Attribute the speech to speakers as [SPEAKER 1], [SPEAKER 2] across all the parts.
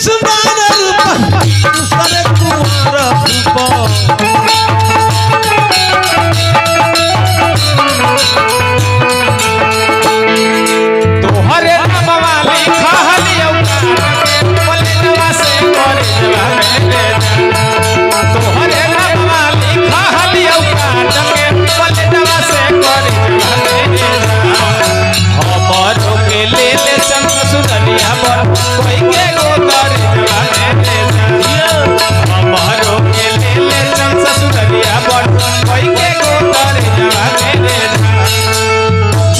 [SPEAKER 1] सुंदर रूप दूसरे कुंवर रूप
[SPEAKER 2] तोहरे नमवा लिखा हलियौ बोलनवा से करे जवाने तोहरे नमवा लिखा हलियौ के बोलनवा से करे जवाने हमरो के ले ले चंद सुनलिया पर कोई के गोतर जवाने हमरो के ले ले चंद सुनलिया पर कोई के गोतर जवाने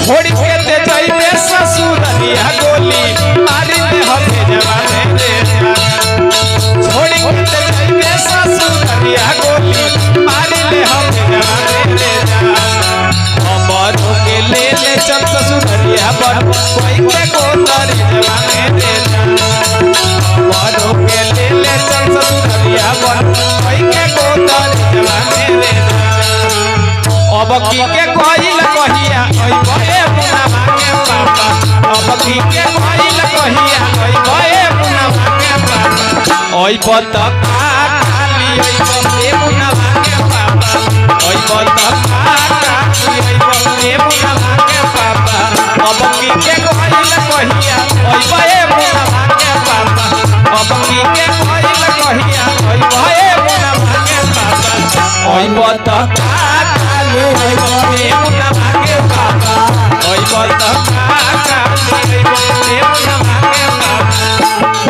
[SPEAKER 2] छोड़ के दे जाइबे ससुरलिया गोली मारी दे हथे जवाने रे छोड़ के दे जाइबे ससुरलिया गोली मारी दे हथे जवाने रे हमरो के ले ले चल ससुरलिया पर कोई के गोतर जवाने रे हमरो के ले ले चल ससुरलिया पर कोई के गोतर जवाने रे अब की के कोइल कहिया ओइ बहे पुनवा के पापा अब की के कोइल कहिया ओइ बहे पुनवा के पापा ओइ बत खाली ओइ बहे पुनवा के पापा ओइ बत खाली ओइ बहे पुनवा के पापा अब की के कोइल कहिया ओइ बहे पुनवा के पापा अब की के कोइल कहिया ओइ बहे पुनवा के पापा ओइ बत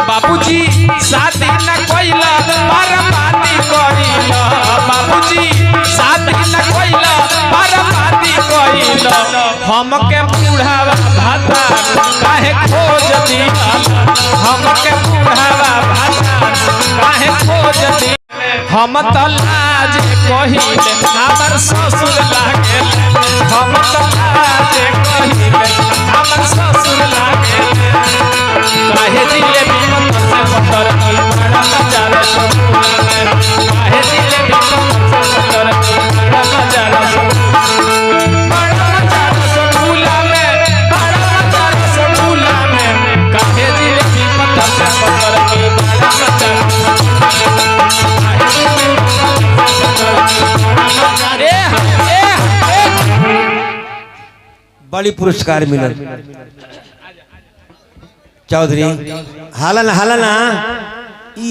[SPEAKER 2] बाबूजी शादी न कोइला बर्बादी कइला बाबूजी शादी न कोइला बर्बादी कइला हमके बुढ़ावा भाता काहे खोज दिया हमके बुढ़ावा भाता काहे खोज दिया हम त लाज कहिले हमर ससुर लागे हम त लाज कहिले हमर ससुर लागे काहे दिले बिमत से पत्थर की बड़ा नजारा ससुर में काहे दिले बिमत से पत्थर की बड़ा नजारा ससुर में बड़ा नजारा ससुर में काहे दिले बिमत से पत्थर की बड़ा नजारा
[SPEAKER 1] बड़ी पुरस्कार मिलल चौधरी हालन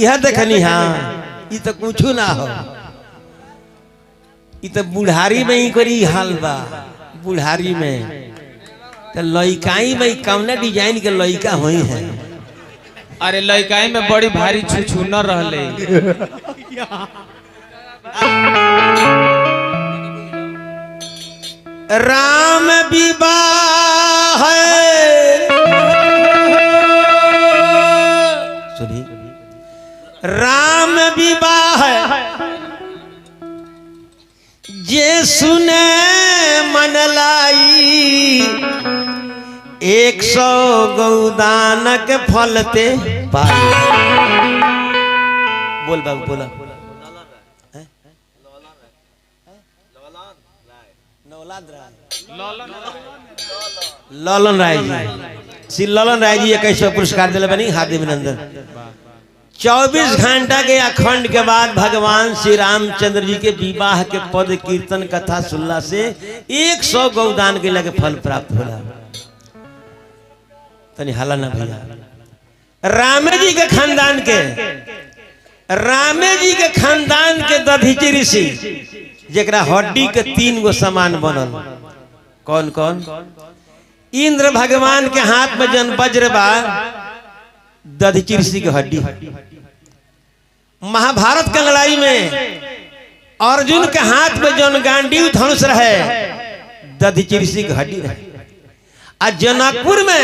[SPEAKER 1] यह देखनी हाँ ये तो कुछ ना हो ये तो बुढ़ारी में ही करी हाल बा बुढ़ारी में तो लइकाई में कौना डिजाइन के लइका हुई है
[SPEAKER 2] अरे लइकाई में बड़ी भारी छुछु न रहले
[SPEAKER 1] राम विवाह सुनिए राम विवाह जे सुने मन लाई 100 गौदानक फलते पाई बोल बाबू बोला ललन राय जी श्री ललन राय जी 21 पुरस्कार दिले बनी हार्दिक अभिनंदन 24 घंटा के अखंड के बाद भगवान श्री रामचंद्र जी के विवाह के पद कीर्तन कथा सुनला से 100 गौदान के लगे फल प्राप्त होला तनी हाला ना भैया रामे जी के खानदान के दधीचि ऋषि जेकरा हड्डी के 3 गो सामान बनल कौन कौन इंद्र भगवान के हाथ में जन वज्र बा दधीचि ऋषि के हड्डी महाभारत के लड़ाई में अर्जुन के हाथ में जन गांडीव धनुष रहे दधीचि ऋषि के हड्डी रहे आ जनकपुर में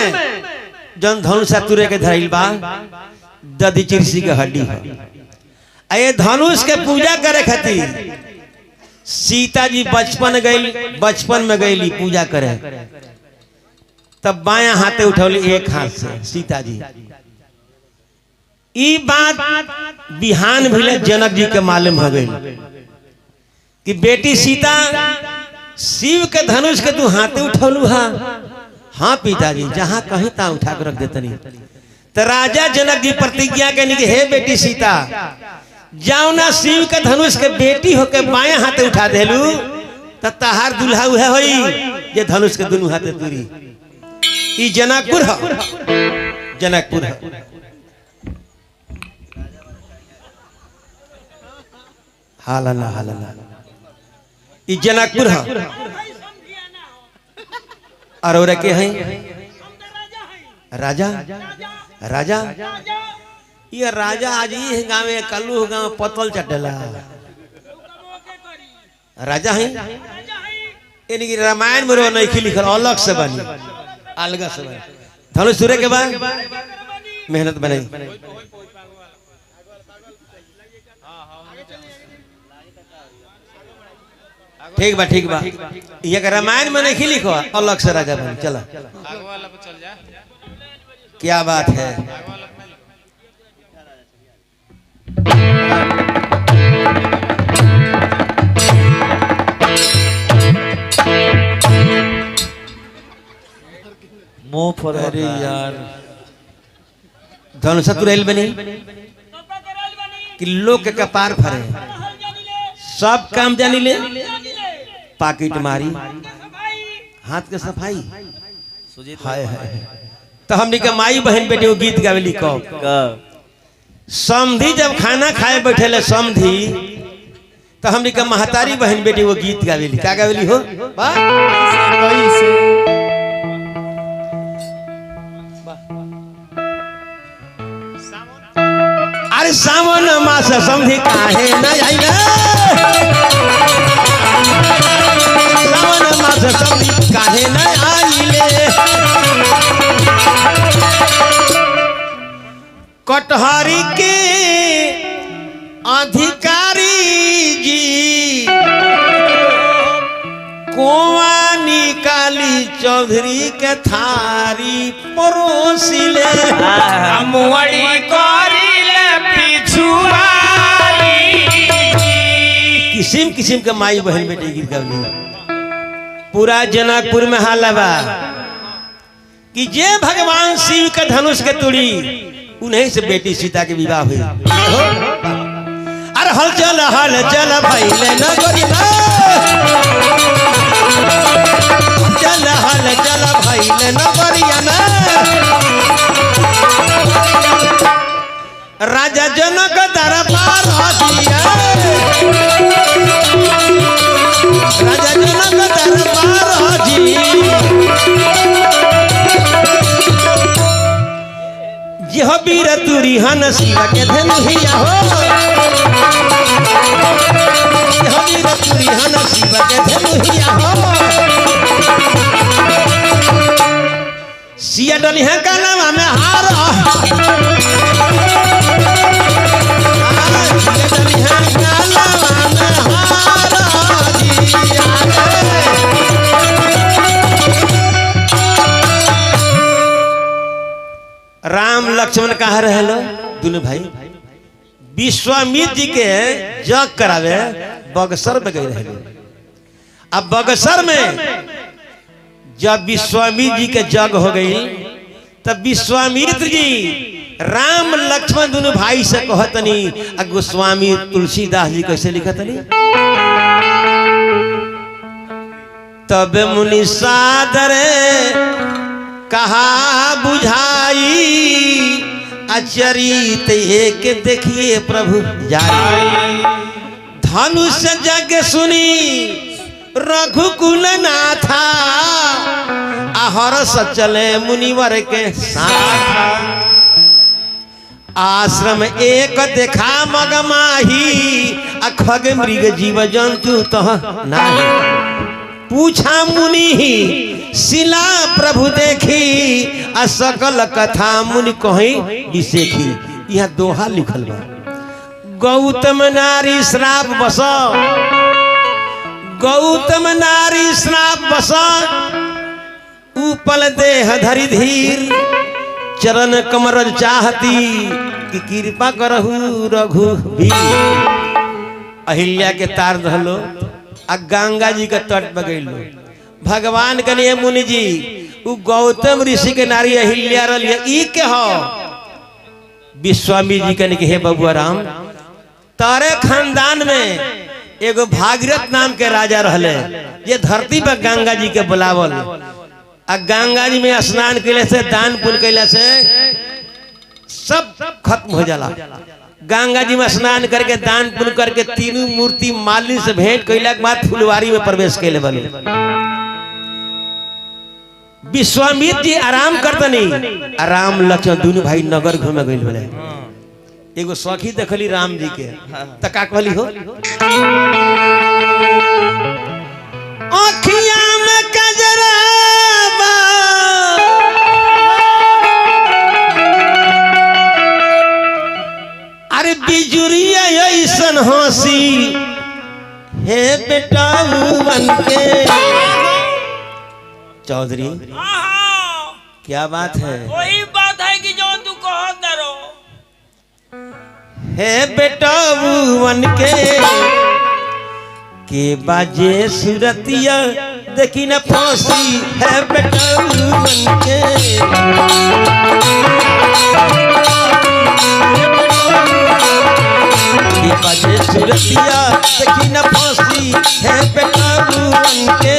[SPEAKER 1] जन धनुष तुरे के धरल बा दधीचि ऋषि के हड्डी है ये धनुष के पूजा करे खातिर सीता जी बचपन में गईली पूजा करे तब बायां हाथे उठौली एक हाथ से सीता जी ई बात बिहान भइले जनक जी के मालूम हो गई कि बेटी सीता शिव के धनुष के तू हाथे उठौलू हाँ पिताजी जहां कहीं ता उठा के रख देतनी तो राजा जनक जी प्रतिज्ञा करनी कि हे बेटी सीता, जाओ ना शिव के धनुष के बेटी होके बाएं हाथे उठा देलू तो तहार दुल्हा उहे होई जे धनुष के दोनों हाथे तुरी। ई जनकपुर है, जनकपुर है। हालना हालना ई जनकपुर है। और के हैं राजा राजा ये राजा आज ही गाँव कल्लू गाँव पतल चटेला राजा है। इनकी रामायण में रो नहीं लिखल अलग से बनी, अलग से बनी। धनुष सूर्य के बाद मेहनत बनाई। ठीक बा ठीक बा। ये रामायण में नहीं लिखो अलग से राजा बनी। चला क्या बात है। अरे यार धनुष तुरैल बनी कि लोग के कपार फरे, सब काम जानी ले, पाकिट मारी, हाथ के सफाई। हाय हाय। तो हमने के माई बहन बेटे वो गीत गावेली कब समधी जब खाना खाए बैठे ले समधी, तो हमने के महतारी बहन बेटी वो गीत गावेली। क्या गावेली हो अरे सावन मास समधी काहे न आइले, सावन मास समधी काहे न आइले। कटहरी के अधिकारी जी कोआ निकाली चौधरी के थारी परोसिले,
[SPEAKER 2] मुड़ी करिले पिछुआरी।
[SPEAKER 1] किसिम किसिम के माई बहन बेटी गीत गावली। पूरा जनकपुर में हाला बा कि जे भगवान शिव के धनुष के तुड़ी उन्हीं से बेटी सीता के विवाह हुई। अरे हल चल भइले न गोरिया, चल भइले न गोरिया ना। राजा जनक दरबार हजिया, राजा जनक दरबार हजी। यह वीर तुरी हन शिवा के धनुहिया हो, यह वीर तुरी हन शिवा के धनुहिया हो। सिया डली है कालवा में हार, सिया डली है कालवा में हार। राम लक्ष्मण कहाँ रहलो दोनों भाई? विश्वामित्र जी के जग करावे बगसर में गए रहे। अब बगसर में जब विश्वामित्र जी के जग हो गई तब विश्वामित्र जी राम लक्ष्मण दोनों भाई से कहतनी। गोस्वामी तुलसीदास जी कैसे लिखतनी? तब मुनि सादरे कहा बुझाई, अचरित एक देखिए प्रभु जाई। धनुष जग सुनी रघुकुल नाथा, आहरस चले मुनिवर के साथ। आश्रम एक देखा मगमाही, खग मृग जीव जंतु तह नाही। पूछा मुनि ही शिला प्रभु देखी, सकल कथा मुनि कहीं विसेखी। यहाँ दोहा लिखल बा। गौतम नारी श्राप बस, गौतम नारी श्राप बस। उपल देह धरि धीर, चरण कमर चाहती कि कृपा करहु रघुवीर। अहिल्या के तार धलो आ गंगा जी के तट पर गइलो। भगवान कनिए मुनि जी उ गौतम ऋषि के नारी अहिल्या रलिए। ई के हो विश्वामित्र जी कहने के हे बबुआ राम, तारे खानदान में एगो भागीरथ नाम के राजा रहले, ये धरती पर गंगा जी के बुलावल, आ गंगा जी में स्नान कैले से, दान पुण्य कैले से सब खत्म हो जाला। गंगा जी में स्नान करके दान पुण्य करके तीनों मूर्ति मालिनी से भेंट कैला के बाद फुलवारी में प्रवेश कैले बने। विश्वामित्र जी आराम करतनी, राम लक्ष्मण दोनों भाई नगर घूमे गइल बने। एगो सखी देखली राम जी के, त का कहली हो, आँखिया में कजरा बा, अरे बिजुरिया ऐसन हंसी, हे बेटा बन के। चौधरी क्या बात है?
[SPEAKER 3] वही बात है कि जो तू कहो करो।
[SPEAKER 1] हे बेटा बन के बाजे सुरतिया देखी न फांसी, है बेटा बन के। बाजे सुरतिया देखी न फांसी, है बेटा बन के।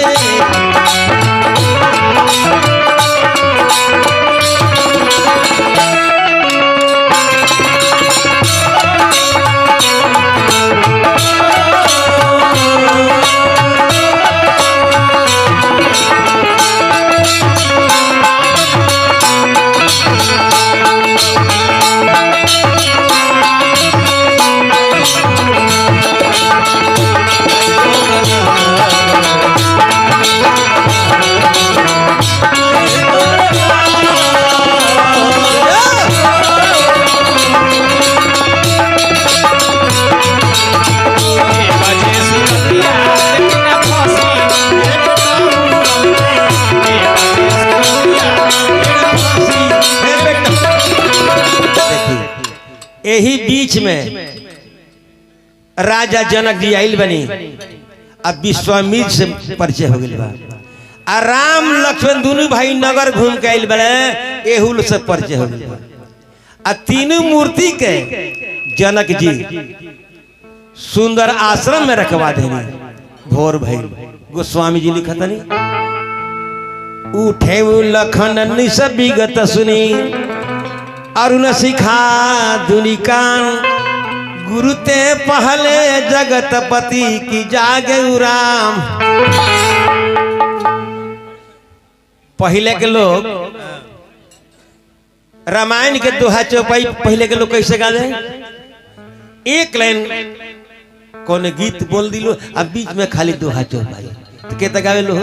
[SPEAKER 1] यही बीच में राजा जनक जी आइल बनी, अब विश्वामित्र से परिचय हो गई बा। आ राम लक्ष्मण दोनों भाई नगर घूम के आइल बने, एहुल से परिचय हो गई बा। आ तीनों मूर्ति के जनक जी सुंदर आश्रम में रखवा देनी। भोर भई गोस्वामी जी लिखत नहीं, उठे लखन निस विगत सुनी, अरुण सिखा दुनिकान, गुरु ते पहले जगतपति की जागे राम। पहले के लोग रामायण के दोहा चौपाई पहले के लोग कैसे गाते? एक लाइन कौन गीत बोल दिलो, अब बीच में खाली दोहा चौपाई, तो कहते गावे लो।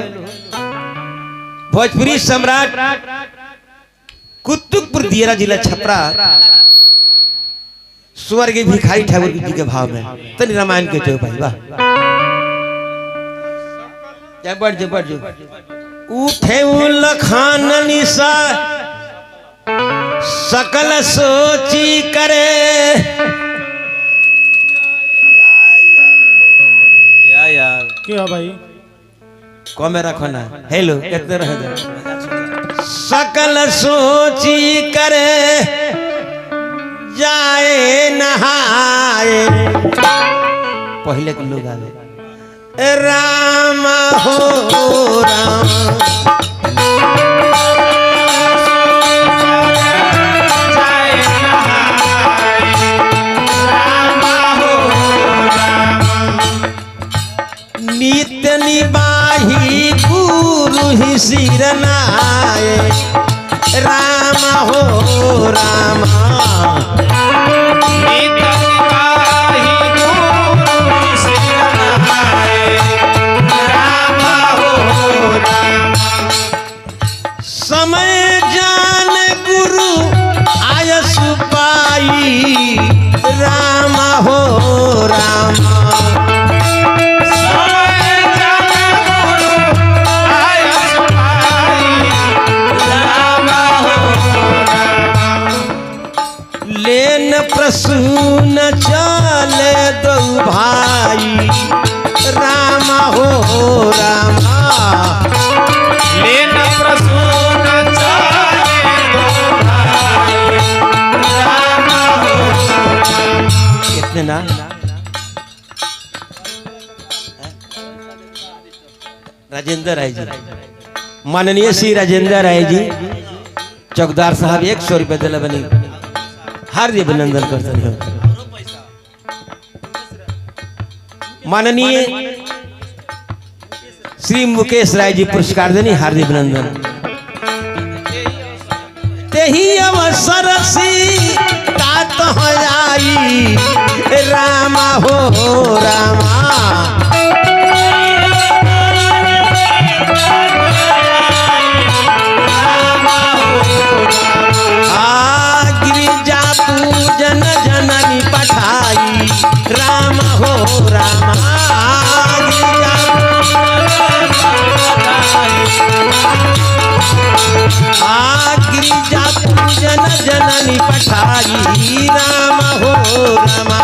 [SPEAKER 1] भोजपुरी सम्राट कुतुबपुर दियरा जिला छपरा स्वर्गीय भिखारी ठाकुर जी के भाव में तनि रामायण के चौपाई वाह। बढ़ जो उठे लखान निशा सकल सोची करे, यार
[SPEAKER 2] क्या भाई
[SPEAKER 1] कौन रखो ना, हेलो कितने रह जाए। सकल सोची करे जाए नहाए, पहले के लोग आवे राम हो राम, नित्य निबाही गुरु ही सिरनाए, राम हो राम, नित्य निबाही गुरु ही सिरनाए, राम हो राम। समय जान गुरु आयस पाई, राम हो राम, लेन प्रसून चले दो भाई, राम हो राम, लेन प्रसून चले दो भाई, राम इतने ना राजेंद्र राय जी, माननीय श्री राजेंद्र राय जी चौकदार साहब 100 रुपये दिला बनी, हार्दिक अभिनंदन करते हैं। माननीय श्री मुकेश राय जी पुरस्कार देनी, हार्दिक अभिनंदन। तेही अवसर तात हो आई रामा हो रामा, गिरिजा पूजन जननी पठाई राम हो रामा, गिरिजा पूजन जननी पठाई राम हो रामा,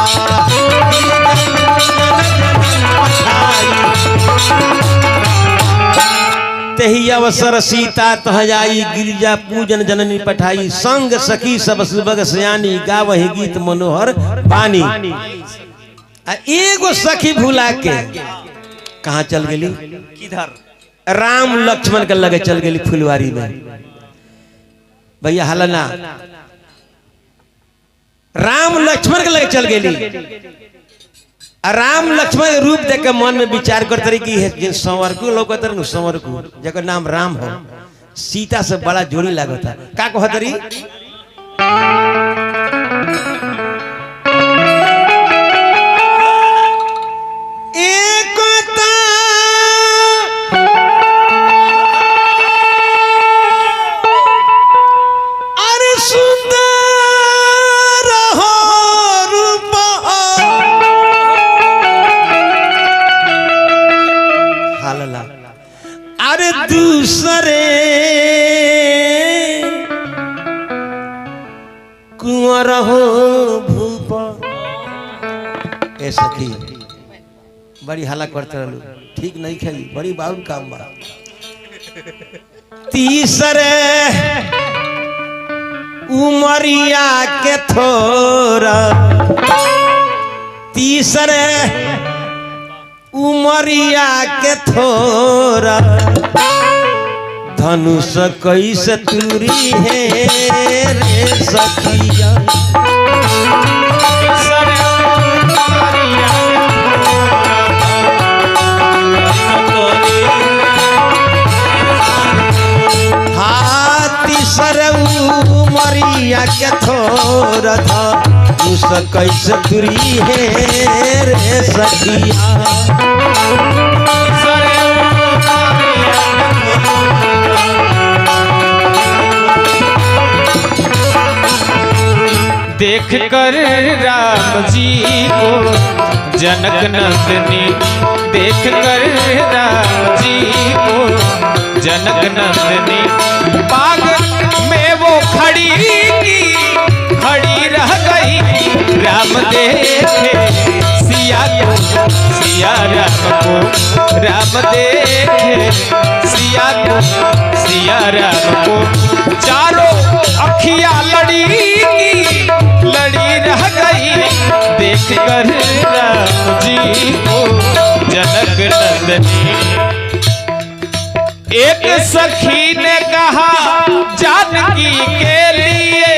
[SPEAKER 1] तेही अवसर सीता तह जाई गिरिजा पूजन जननी पठाई, संग सखी सब सुबग सयानी गावहि गीत मनोहर बानी। एगो सखी भुला के कहाँ चल गेली?
[SPEAKER 3] किधर?
[SPEAKER 1] राम लक्ष्मण के लगे चल गेली फुलवारी में। भैया हलना राम लक्ष्मण के लगे चल गेली। राम लक्ष्मण के रूप देख के मन में विचार करते रही कि जिन संवर को लोग संवर को जगह नाम राम हो, सीता से बड़ा जोड़ी लागता। का कहत रही? दूसरे कुंवर हो भूप ऐसा की बड़ी हाला करते रहलू, ठीक नहीं खेली, बड़ी बाउल काम बा। तीसरे उमरिया के थोरा, तीसरे उमरिया के थोरा, धनुष कैसे तुरी है रे सखिया, हाथी सर उमरिया के थोरा, धनुष कैसे तुरी है रे सखिया,
[SPEAKER 2] देख कर राम जी को जनक नंदनी, देख कर राम जी को जनक नंदनी, बाग में वो खड़ी रह गई। राम देखे सिया को, सिया राम को, राम देखे सिया को, सिया राम को, चारों अखियां लड़ी रह गई। देख कर राम जी को जनक नंदनी, एक सखी ने कहा जानकी के लिए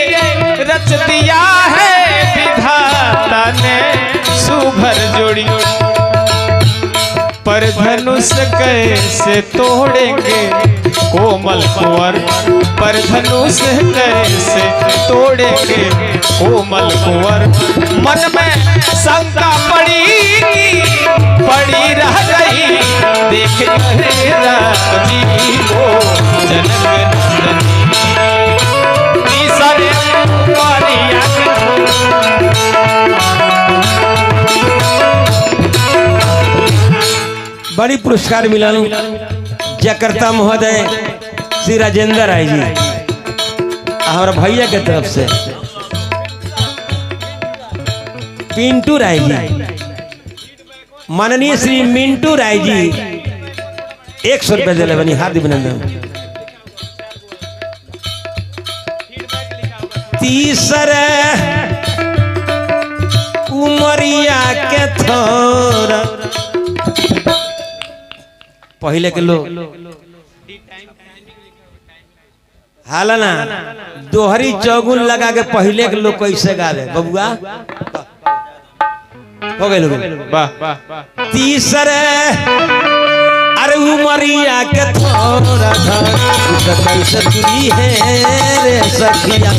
[SPEAKER 2] रच दिया है विधाता ने सुभर जोड़ी, पर धनुष कैसे तोड़ेंगे कोमल कुंवर, पर धनुष कैसे तोड़ेंगे कोमल कुंवर। मन में शंका पड़ी रह गई। देख राम जी को जनक नंदनी, तीसरे
[SPEAKER 1] बड़ी पुरस्कार मिला जयकर्ता महोदय श्री राजेंद्र राय जी हमारा भैया के तरफ से, पिंटू राय जी, माननीय श्री मिंटू राय जी 100 रुपये दिले बनी, हार्दिक अभिनंदन। तीसरे उमरिया के थोर पहले के लोग हाला ना दोहरी चौगुन लगा के पहले के लोग कैसे गावे बबुआ हो गए वाह तीसरे अरे उमरिया के थोड़ा कैसे तुरी है रे सखिया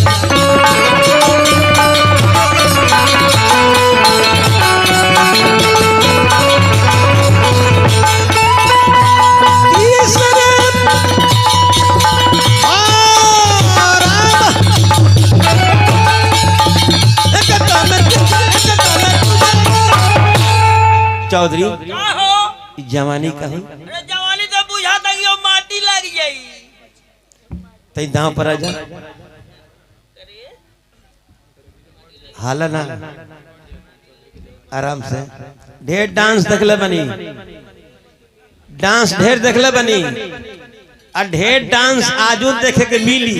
[SPEAKER 1] चौधरी जवानी कहीं
[SPEAKER 3] जवानी तो बुझा था कि माटी लग जाई
[SPEAKER 1] तई दांव पर आ जा हाला ना आराम से ढेर डांस देखले बनी डांस ढेर देखले बनी और ढेर डांस आजो देखे के मिली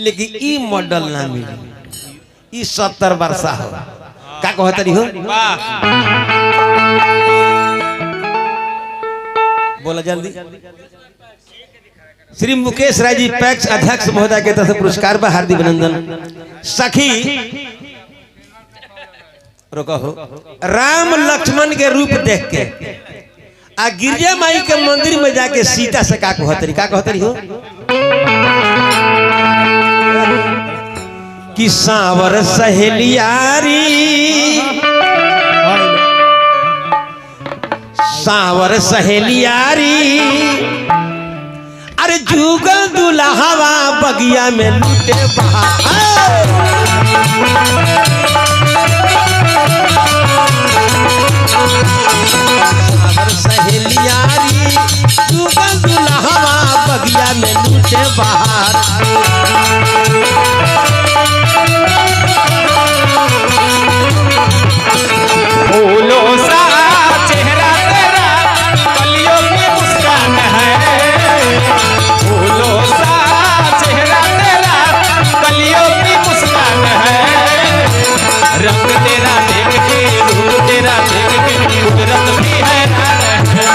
[SPEAKER 1] लेकिन ई मॉडल ना मिली ई 70 वर्षा हो का कहत रही हो बोला जल्दी श्री मुकेश राय जी पैक्स अध्यक्ष महोदय के तरफ से पुरस्कार पर हार्दिक अभिनंदन सखी रोको हो राम लक्ष्मण के रूप देख के आ गिरजा माई के मंदिर में जाके सीता से का कहतरी हो कि सांवर सहेलियारी सांवर सहेलियारी अरे जुगल दुल्हावा बगिया में लूटे बहार सांवर सहेलियारी जुगल दुल्हावा बगिया में लूटे बहार
[SPEAKER 2] फूलों सा चेहरा तेरा कलियों की मुस्कान है फूलों सा चेहरा तेरा कलियों की मुस्कान है रंग तेरा देख के रूप तेरा देख के कुदरत भी हैरान है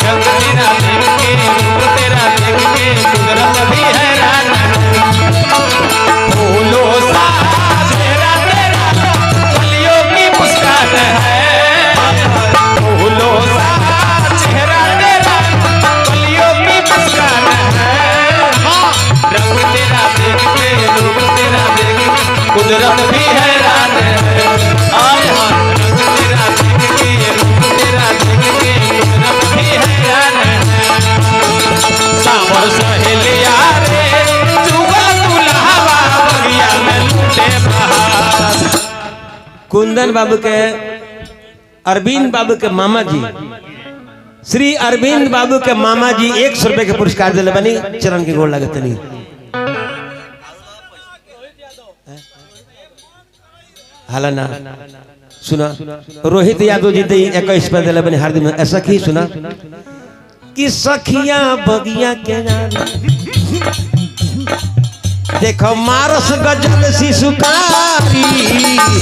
[SPEAKER 2] रंग तेरा देख के रूप तेरा देख के कुदरत भी हैरान है फूलों सा चेहरा तेरा कलियों की मुस्कान है फूलों सा चेहरा तेरा कलियों की मुस्कान है रंग तेरा देख के रूप तेरा देख के कुदरत भी हैरान है आय हाय रंग तेरा देख के रूप तेरा देख के कुदरत भी हैरान है सांवर सहेलिया रे जुगल दुल्हावा बगिया में लूटे बहार
[SPEAKER 1] कुंदन बाबू के अरविंद बाबू के मामा जी श्री अरविंद बाबू के मामा जी 100 रुपए के पुरस्कार दिले बनी चरण के गोड़ लगत नहीं हाला ना सुना रोहित यादव जी दे 21 रुपए दिले बनी हार्दिक ऐसा की सुना कि सखिया बगिया के देखो मारस गजल शिशुकारी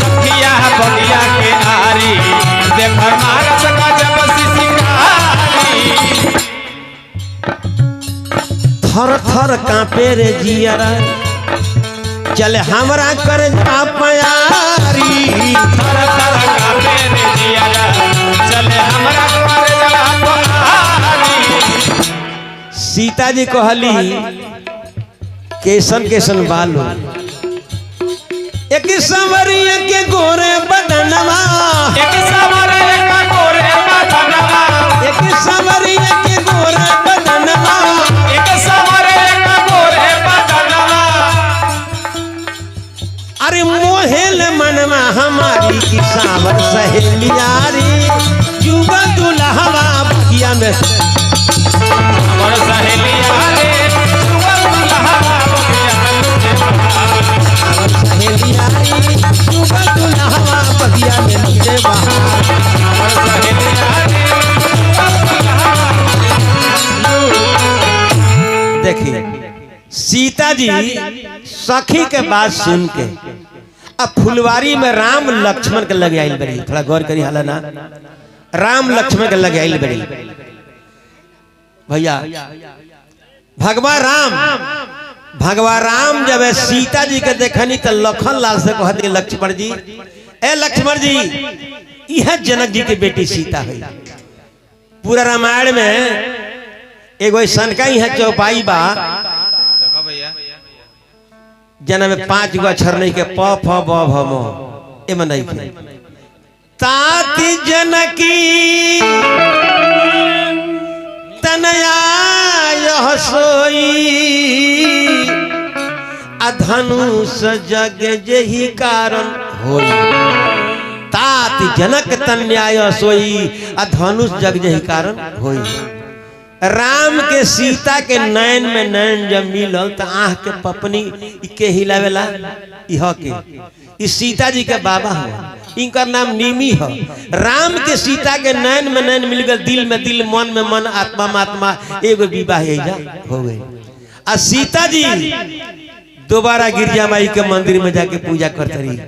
[SPEAKER 2] सखिया बगिया के नारी देखो मारस गजल शिशुकारी
[SPEAKER 1] थर थर कांपे रे जियरा चले हमरा कर प्यारी
[SPEAKER 2] थर थर कांपे रे जियरा चले हमरा कर प्यारी
[SPEAKER 1] सीता जी कहली केसन केसन बालो एक संवरिया के गोरे बदनवा
[SPEAKER 2] एक संवरिया के गोरे बदनवा
[SPEAKER 1] एक संवरिया के गोरे बदनवा
[SPEAKER 2] एक संवरिया के गोरे बदनवा
[SPEAKER 1] अरे मोहेल मनवा हमारी की सांवर सहेलियारी जुगा दुल्हावा बगिया में
[SPEAKER 2] सांवर सहेलिया रे जुगा दुल्हावा
[SPEAKER 1] सहेलियारी जुगा दुल्हावा बगिया में लूटे बहार देखिए सीता जी सखी के बात सुन के अब फुलवारी में राम लक्ष्मण के लगे आइल बड़ी, थोड़ा गौर करी हाला ना, राम लक्ष्मण के लगे आइल बड़ी भैया। भगवान राम जब सीता जी के देखनी तो लखन लाल से कहते लक्ष्मण जी, ए लक्ष्मण जी, यह जनक जी की बेटी सीता है। पूरा रामायण में एगो ऐसा का यहाँ चौपाई बा जना में 5 गो अक्षर नहीं के प फ ब भ म ए नहीं के ताति जनकी तनया यह सोई अधनुष जग जही कारण होई। ताति जनक तन्याय सोई अधनुष जग जही कारण होई। राम के सीता के नयन में नयन जब मिलल तो आँख के पपनी के हिलावेला इह के इस सीता जी के बाबा हो, इनका नाम निमी हो। राम के सीता के नयन में नयन मिल गए, दिल में दिल, मन में मन, आत्मा में आत्मा, एगो विवाह हो गई। आ सीता जी दोबारा गिरजा माई के मंदिर में जाके पूजा करते रही,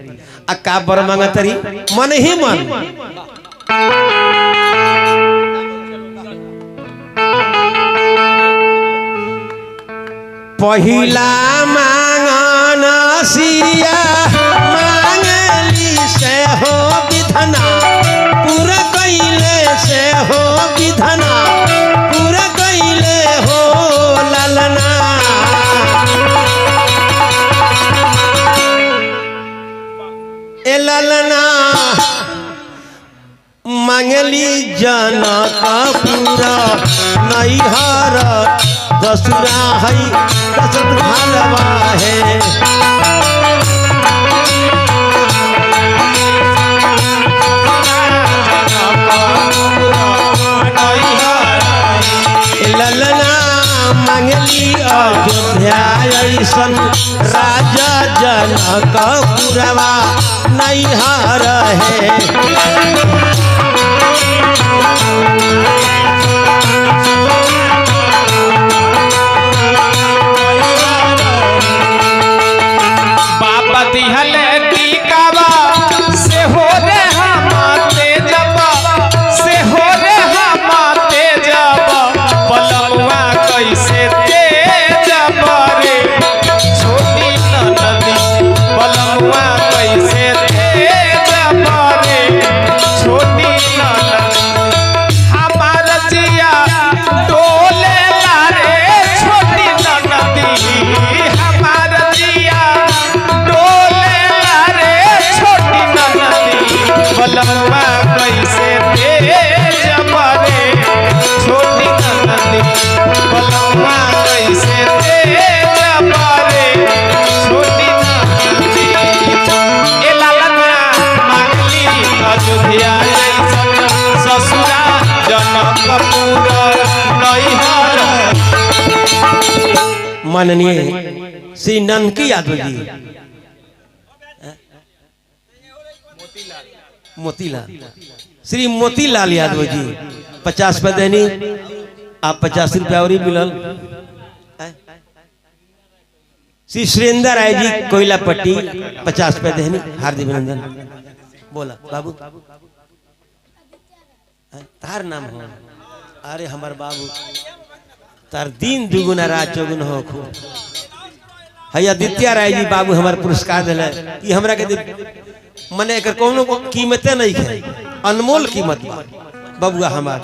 [SPEAKER 1] आ का बर मांगत रही, मन ही मन। पहिला मांगन सिया मांगली से हो विधना, पूरा कैले से हो विधना, पूरा कैले हो ललना। ए ललना मांगली जनक पूरा नैहर दसुरा है दशरथ भालवा है। ललना मंगली अयोध्या ऐसन राजा जनक पुरवा नैहर है। माननीय श्री ननकी यादव जी, मोतीलाल, श्री मोतीलाल यादव जी 50 पे देनी, आप 50 रुपया और मिलल। श्री सुरेंद्र राय जी कोयला पट्टी 50 पे देनी, हार्दिक अभिनंदन। बोला बाबू तार नाम हो, अरे हमार बाबू तार दिन दुगुना रात चौगुना हो खूब। है आदित्य राय जी बाबू हमारे पुरस्कार दिले, ये हमरा के मने एकर कोनो कीमते नहीं है, अनमोल कीमत बबुआ हमार।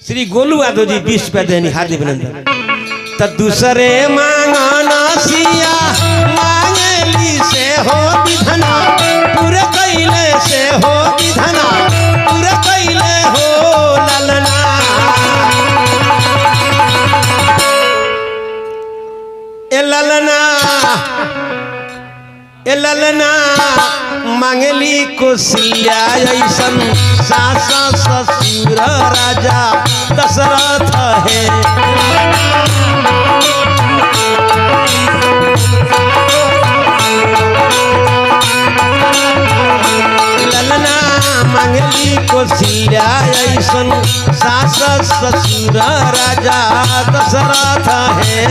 [SPEAKER 1] श्री गोलू यादव जी 20 पे देनी, हार्दिक अभिनंदन। त दूसरे मांगना सिया मांगली से हो विधना, पूरे कैले से हो विधना, पूरे कैले हो ललना। ए ललना, ए ललना मांगली कुशिया ऐसन सासा ससुर राजा दशरथ है। ललना मांगली कुशिया ऐसन सासा ससुर राजा दशरथ है।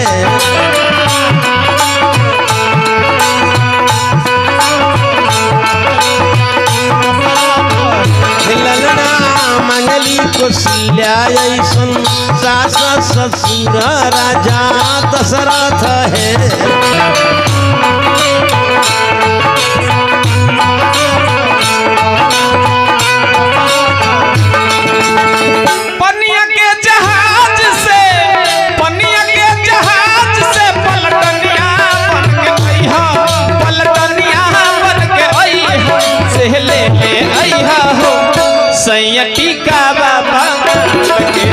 [SPEAKER 1] पाया ऐसन सास ससुर राजा दशरथ है।
[SPEAKER 2] पनिया के जहाज से पलटनिया बन के अइहा, पलटनिया बन के अइहा, से ले अइहा हो सैयटी का बाबा के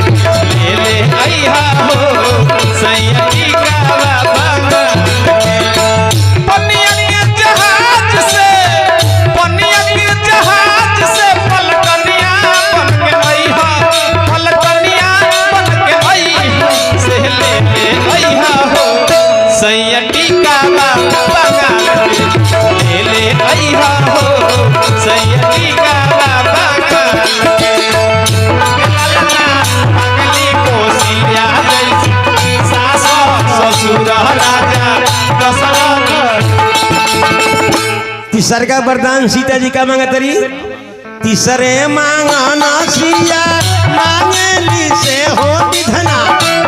[SPEAKER 2] ले अइहा हो सैयटी का बाबा के। पनिया के जहाज से पलटनिया बन के अइहा, पलटनिया बन के अइहा, से ले अइहा हो सैयटी का बाबा के ले अइहा हो सैयटी का बाबा के। अगली कोसिया जैसी सास ससुर राजा दशरथ।
[SPEAKER 1] तीसर का वरदान सीता जी का मांगा तरी। तीसरे मांगना सिया मांगली से हो विधना,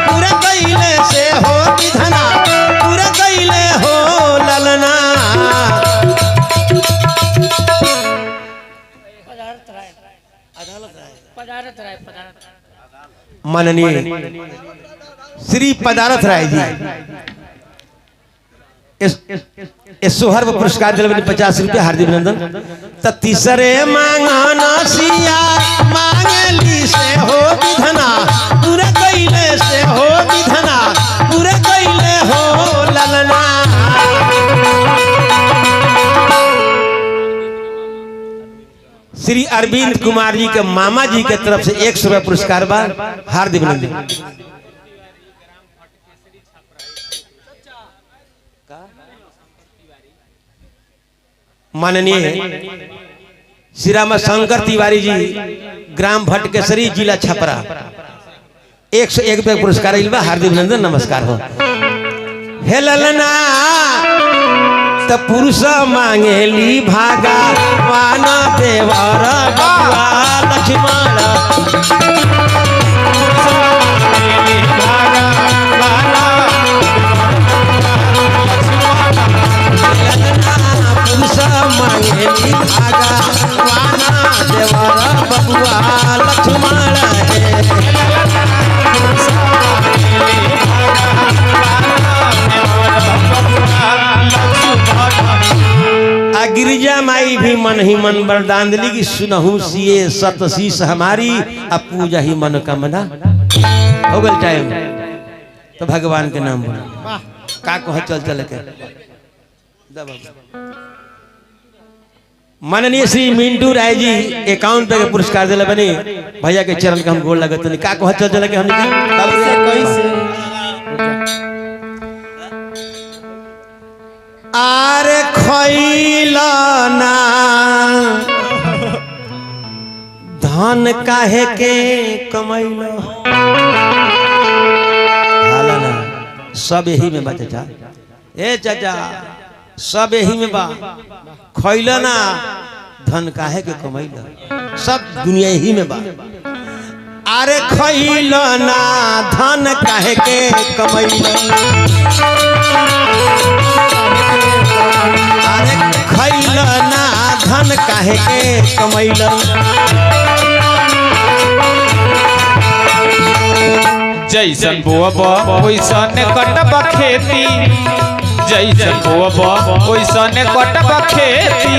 [SPEAKER 1] पूरा कैले से हो विधना, पूरा कैले हो ललना। माननीय श्री पदारथ राय जी इस सोहर पुरस्कार दिल 50 रुपया हार्दिक अभिनंदन। तो तीसरे मांगना सिया मांगली से हो विधना, पूरा कैले से हो विधना, पूरा कैले हो ललना। श्री अरविंद कुमार जी के मामा जी के तरफ से 100 रुपया पुरस्कार बा, हार्दिक अभिनंदन। माननीय श्री राम शंकर तिवारी जी ग्राम भटकेसरी जिला छपरा 101 रुपया पुरस्कार बा, हार्दिक अभिनंदन नमस्कार हो। हे ललना त पुरुष मांगेली भागा वाना देवर बबुआ लक्ष्मण। पुरुष मांगेली भागा वाना देवर बबुआ लक्ष्मण है। गिरिजा माई भी मन ही मन वरदान दिली कि सुनहु सिए सत शीस हमारी, अब पूजा ही मनोकामना। हो गल टाइम तो भगवान के नाम बोला का कह चल चल के। माननीय श्री मिंटू राय जी 51 रुपये के पुरस्कार दिले बनी, भैया के चरण के हम गोल लगत नहीं का कह चल चल के हम आरे खैलना धन काहे के कमैलो। हालाना सब यही में बा चाचा, ए चाचा सब यही में बा। खैलना धन काहे के कमैलो, सब दुनिया यही में बा। अरे खैलना धन काहे के कमैलो, अरे खैलना धन काहे के कमैलो।
[SPEAKER 2] जैसन बोअब ओइसन कटब खेती, जैसन बोअब ओइसन कटब खेती,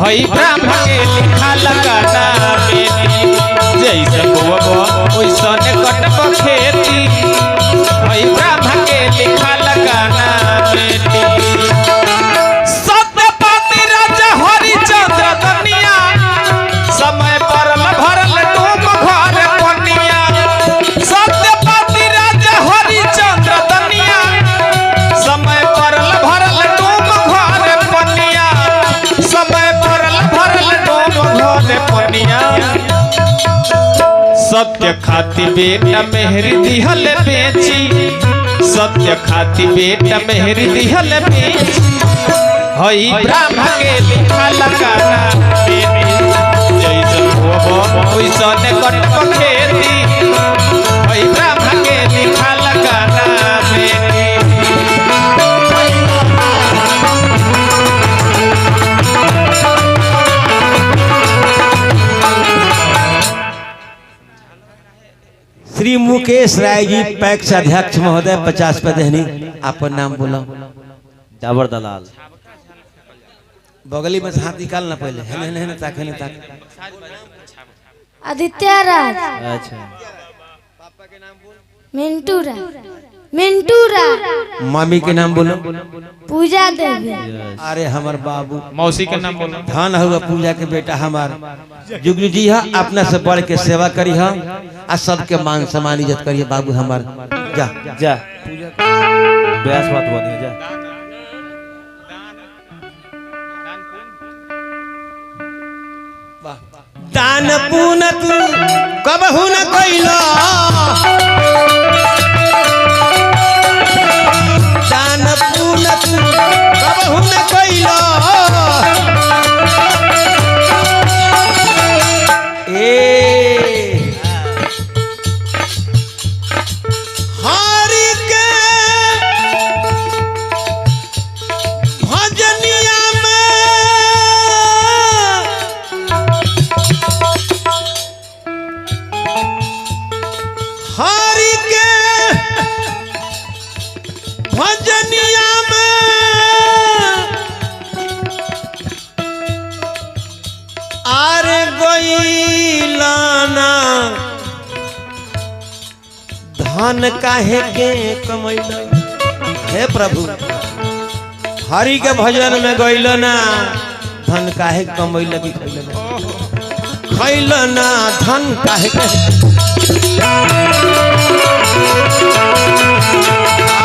[SPEAKER 2] हई ब्रह्म के लिखा लगाना बेटी। जैसन बोअब ओइसन कटब खेती, हई ब्रह्म के लिखा लगाना बेटी। सत्यपति राजा हरिचंद्र दुनिया, समय परल भरल डूब घर कनिया। सत्यपति राजा हरिचंद्र दुनिया, समय परल भरल डूब घर कनिया, समय परल भरल डूब घर कनिया। सत्य खाती बेटा मेहरी दिहल बेची, सत्य खाती बेटा मेहरी दिहल बेची, हई ब्रह्म के लिखा लगाना बेटी। जैसन होब ओइसन कटब खेती,
[SPEAKER 1] मुकेश राय जी पैक्स अध्यक्ष महोदय 50 पे देहनी आपन नाम बोलो।
[SPEAKER 4] डाबर दलाल
[SPEAKER 1] बगली में से हाथ निकालना पहले है ताक
[SPEAKER 5] आदित्य राज।
[SPEAKER 4] अच्छा
[SPEAKER 5] मिंटू राज।
[SPEAKER 1] मामी के नाम बोलो।
[SPEAKER 5] पूजा देवी।
[SPEAKER 1] अरे हमार बाबू
[SPEAKER 2] मौसी के नाम बोलो।
[SPEAKER 1] धन हुआ पूजा के बेटा हमार जुगनू जी है अपना से बढ़ के सेवा करी है आ सबके मान सम्मान इज्जत करिए बाबू हमार। जा
[SPEAKER 4] जा ब्यास बात बनी जा।
[SPEAKER 1] दान पुण्य तू कबहू न कइलो दान पुण्य तू कबहू न कइलो हरि के भजनिया हरि के भजनिया में आरे गइलाना धन काहे के कमैला। हे प्रभु हरि के भजन में गइलाना धन काहे कमैला की खैलाना धन काहे के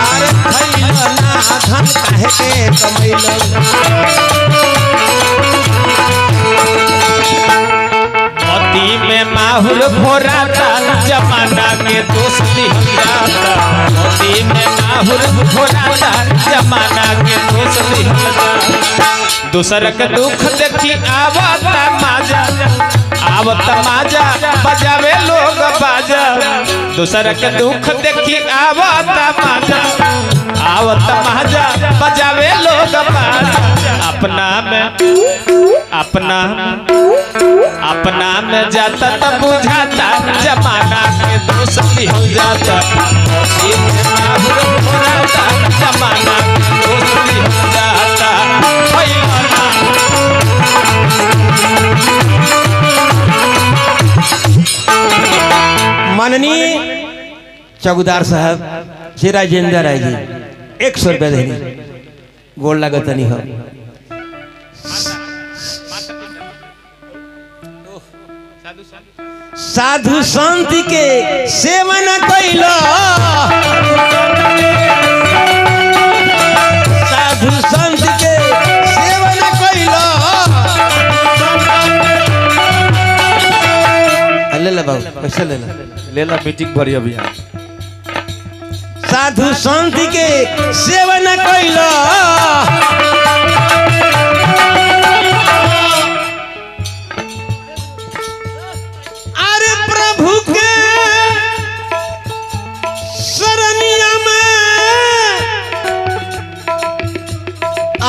[SPEAKER 1] अरे खैलाना धन काहे के कमैला।
[SPEAKER 2] मोती में माहुर भोराता जमाना के दोस्ती जाता। मोती में माहुर भोराता जमाना के दोस्ती जाता। दूसर के दुख देखी आवता माजा आवता माजा बजावे लोग बाजा। दूसर के दुख देखी आवता माजा आवता माजा बजावे लोग बाजा। अपना में जाता तब बुझाता जमाना के दोस्ती हो जाता। जमाना के दोस्ती हो जाता।
[SPEAKER 1] माननीय चौकीदार साहब श्री राजेंद्र राय जी 100 रुपया देनी गोल लागत नहीं हो। साधु संत के सेवन कैलो साधु संत के सेवन कैलो। ले ला बाबू पैसा ले ला
[SPEAKER 4] मीटिंग भरी अभी यहाँ।
[SPEAKER 1] साधु संत के सेवन कैलो अरे प्रभु के शरणिया में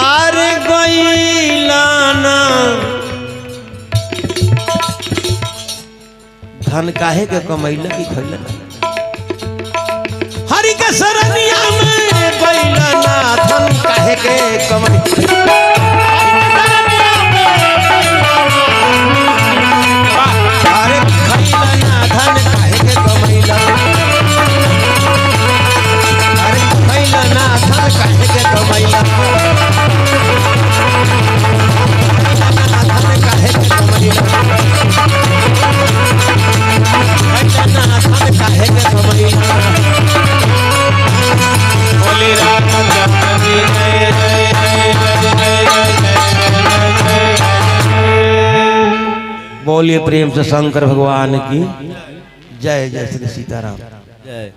[SPEAKER 1] अरे गइलाना धन काहे के कमैला की खैला। हरि के शरणिया में गइलाना धन काहे के कमैला। अरे खैलाना धन काहे के कमैला। अरे खैलाना धन काहे के कमैला। धन काहे के कमैला। खैलाना धन काहे के कमैला।
[SPEAKER 2] बोले रामचंद्र जी जय जय जय जय जय जय जय।
[SPEAKER 1] बोलिए प्रेम से शंकर भगवान की जय। जय श्री सीताराम।
[SPEAKER 4] जय।